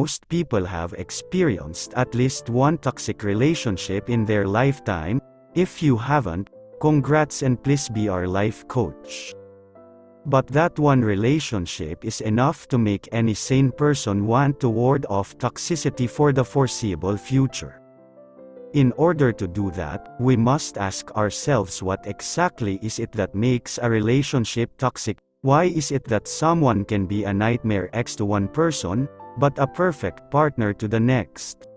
most people have experienced at least one toxic relationship in their lifetime. If you haven't, congrats and please be our life coach. But that one relationship is enough to make any sane person want to ward off toxicity for the foreseeable future. In order to do that, we must ask ourselves, what exactly is it that makes a relationship toxic? Why is it that someone can be a nightmare ex to one person, but a perfect partner to the next?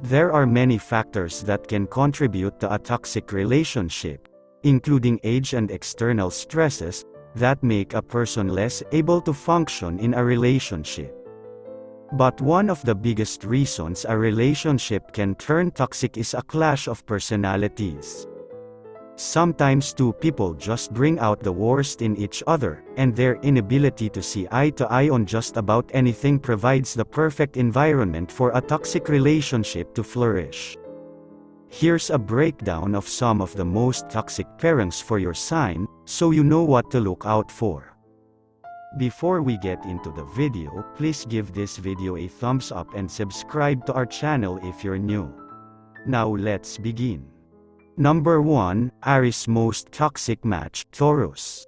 There are many factors that can contribute to a toxic relationship, including age and external stresses, that make a person less able to function in a relationship. But one of the biggest reasons a relationship can turn toxic is a clash of personalities. Sometimes two people just bring out the worst in each other, and their inability to see eye to eye on just about anything provides the perfect environment for a toxic relationship to flourish. Here's a breakdown of some of the most toxic pairings for your sign, so you know what to look out for. Before we get into the video, please give this video a thumbs up and subscribe to our channel if you're new. Now let's begin. Number 1, Aries' most toxic match, Taurus.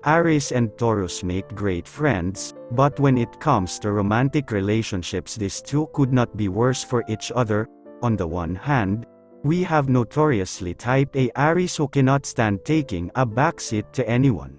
Aries and Taurus make great friends, but when it comes to romantic relationships, these two could not be worse for each other. On the one hand, we have notoriously type A Aries who cannot stand taking a backseat to anyone.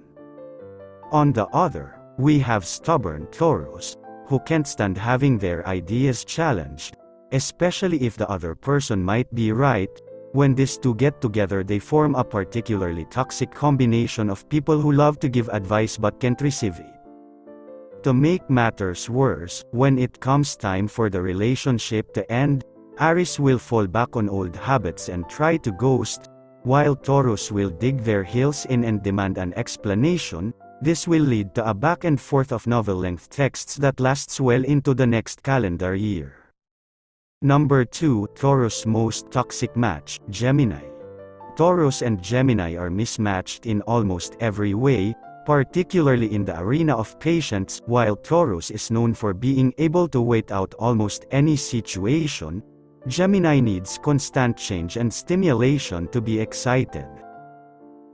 On the other, we have stubborn Taurus, who can't stand having their ideas challenged, especially if the other person might be right. When these two get together, they form a particularly toxic combination of people who love to give advice but can't receive it. To make matters worse, when it comes time for the relationship to end, Aries will fall back on old habits and try to ghost, while Taurus will dig their heels in and demand an explanation. This will lead to a back and forth of novel-length texts that lasts well into the next calendar year. Number 2, Taurus' most toxic match, Gemini. Taurus and Gemini are mismatched in almost every way, particularly in the arena of patience. While Taurus is known for being able to wait out almost any situation, Gemini needs constant change and stimulation to be excited.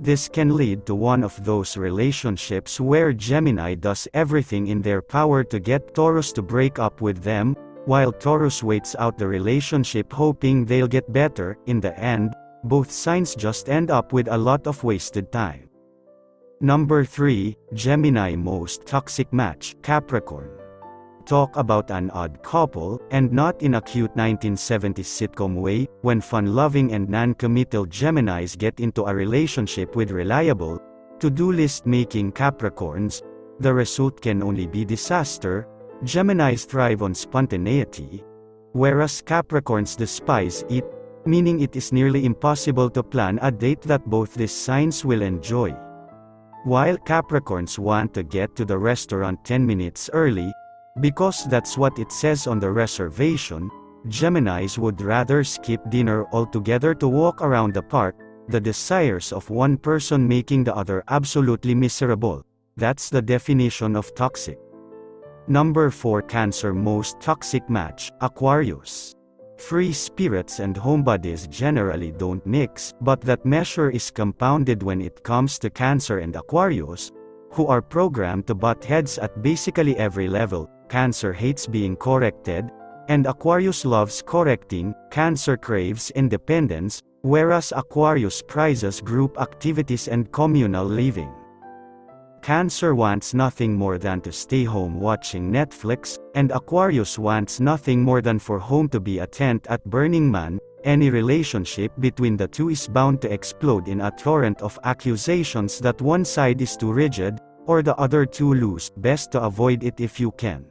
This can lead to one of those relationships where Gemini does everything in their power to get Taurus to break up with them, while Taurus waits out the relationship hoping they'll get better. In the end, both signs just end up with a lot of wasted time. Number 3, Gemini most toxic match, Capricorn. Talk about an odd couple, and not in a cute 1970s sitcom way. When fun-loving and non-committal Geminis get into a relationship with reliable, to-do list-making Capricorns, the result can only be disaster. Geminis thrive on spontaneity, whereas Capricorns despise it, meaning it is nearly impossible to plan a date that both these signs will enjoy. While Capricorns want to get to the restaurant 10 minutes early, because that's what it says on the reservation, Geminis would rather skip dinner altogether to walk around the park, the desires of one person making the other absolutely miserable. That's the definition of toxic. Number 4, Cancer most toxic match, Aquarius. Free spirits and homebodies generally don't mix, but that measure is compounded when it comes to Cancer and Aquarius, who are programmed to butt heads at basically every level. Cancer hates being corrected, and Aquarius loves correcting. Cancer craves independence, whereas Aquarius prizes group activities and communal living. Cancer wants nothing more than to stay home watching Netflix, and Aquarius wants nothing more than for home to be a tent at Burning Man. Any relationship between the two is bound to explode in a torrent of accusations that one side is too rigid, or the other too loose. Best to avoid it if you can.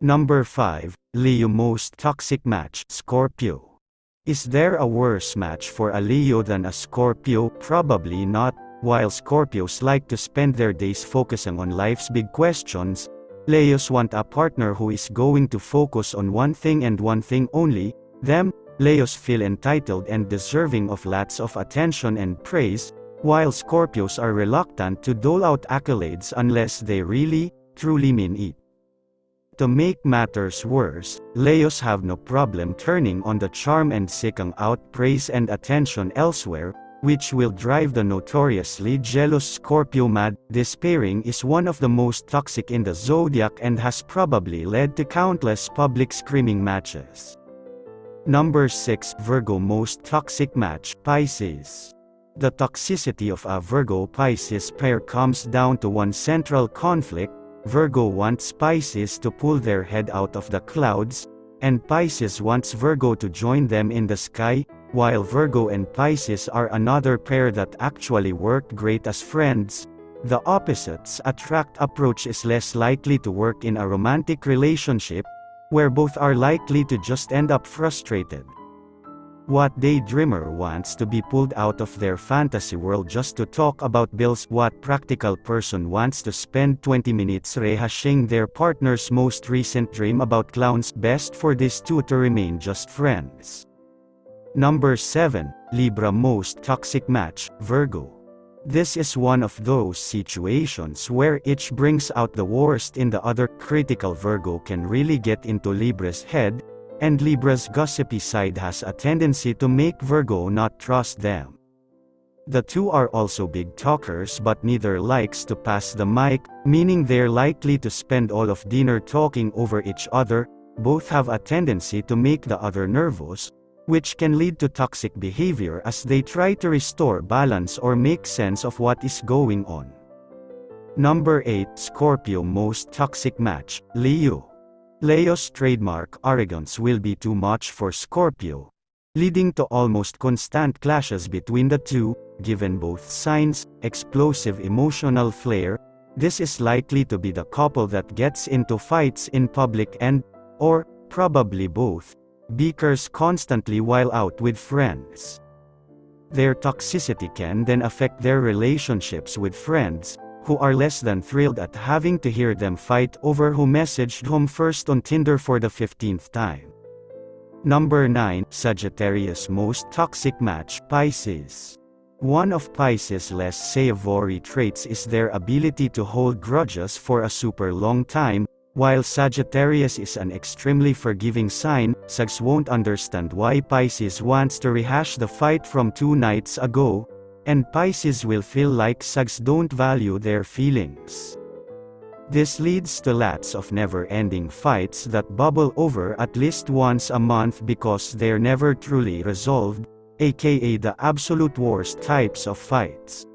Number 5, Leo most toxic match, Scorpio. Is there a worse match for a Leo than a Scorpio? Probably not. While Scorpios like to spend their days focusing on life's big questions, Leos want a partner who is going to focus on one thing and one thing only, them. Leos feel entitled and deserving of lots of attention and praise, while Scorpios are reluctant to dole out accolades unless they really, truly mean it. To make matters worse, Leos have no problem turning on the charm and seeking out praise and attention elsewhere, which will drive the notoriously jealous Scorpio mad. This pairing is one of the most toxic in the zodiac and has probably led to countless public screaming matches. Number 6. Virgo most toxic match, Pisces. The toxicity of a Virgo-Pisces pair comes down to one central conflict. Virgo wants Pisces to pull their head out of the clouds, and Pisces wants Virgo to join them in the sky. While Virgo and Pisces are another pair that actually worked great as friends, the opposites attract approach is less likely to work in a romantic relationship, where both are likely to just end up frustrated. What daydreamer wants to be pulled out of their fantasy world just to talk about bills? What practical person wants to spend 20 minutes rehashing their partner's most recent dream about clowns? Best for these two to remain just friends. Number 7. Libra most toxic match, Virgo. This is one of those situations where each brings out the worst in the other. Critical Virgo can really get into Libra's head, and Libra's gossipy side has a tendency to make Virgo not trust them. The two are also big talkers, but neither likes to pass the mic, meaning they're likely to spend all of dinner talking over each other. Both have a tendency to make the other nervous, which can lead to toxic behavior as they try to restore balance or make sense of what is going on. Number 8. Scorpio most toxic match, Leo. Leo's trademark arrogance will be too much for Scorpio, leading to almost constant clashes between the two. Given both signs' explosive emotional flair, this is likely to be the couple that gets into fights in public and, or, probably both, bickers constantly while out with friends. Their toxicity can then affect their relationships with friends, who are less than thrilled at having to hear them fight over who messaged whom first on Tinder for the 15th time. Number 9. Sagittarius most toxic match, Pisces. One of Pisces' less savory traits is their ability to hold grudges for a super long time. While Sagittarius is an extremely forgiving sign, Sags won't understand why Pisces wants to rehash the fight from 2 nights ago, and Pisces will feel like Sags don't value their feelings. This leads to lots of never-ending fights that bubble over at least once a month because they're never truly resolved, aka the absolute worst types of fights.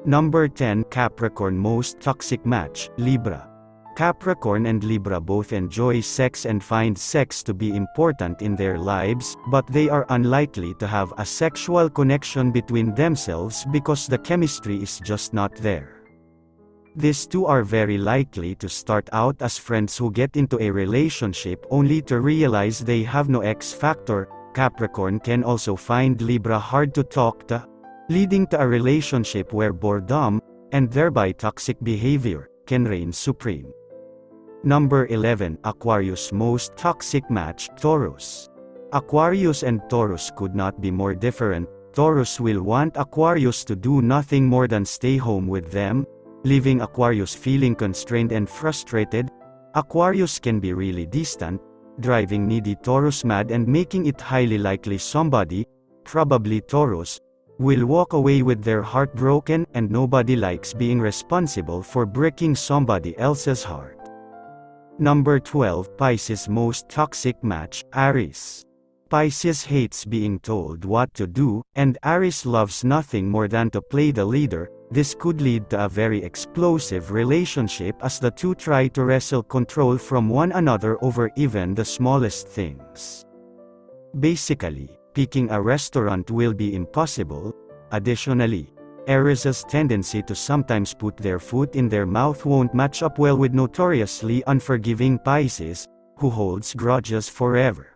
Number 10. Capricorn most toxic match, Libra. Capricorn and Libra both enjoy sex and find sex to be important in their lives, but they are unlikely to have a sexual connection between themselves because the chemistry is just not there. These two are very likely to start out as friends who get into a relationship only to realize they have no X factor. Capricorn can also find Libra hard to talk to, leading to a relationship where boredom, and thereby toxic behavior, can reign supreme. Number 11. Aquarius most toxic match, Taurus. Aquarius and Taurus could not be more different. Taurus will want Aquarius to do nothing more than stay home with them, leaving Aquarius feeling constrained and frustrated. Aquarius can be really distant, driving needy Taurus mad and making it highly likely somebody, probably Taurus, will walk away with their heart broken, and nobody likes being responsible for breaking somebody else's heart. Number 12. Pisces most toxic match, Aries. Pisces hates being told what to do, and Aries loves nothing more than to play the leader. This could lead to a very explosive relationship as the two try to wrestle control from one another over even the smallest things. Basically, picking a restaurant will be impossible. Additionally, Aries' tendency to sometimes put their foot in their mouth won't match up well with notoriously unforgiving Pisces, who holds grudges forever.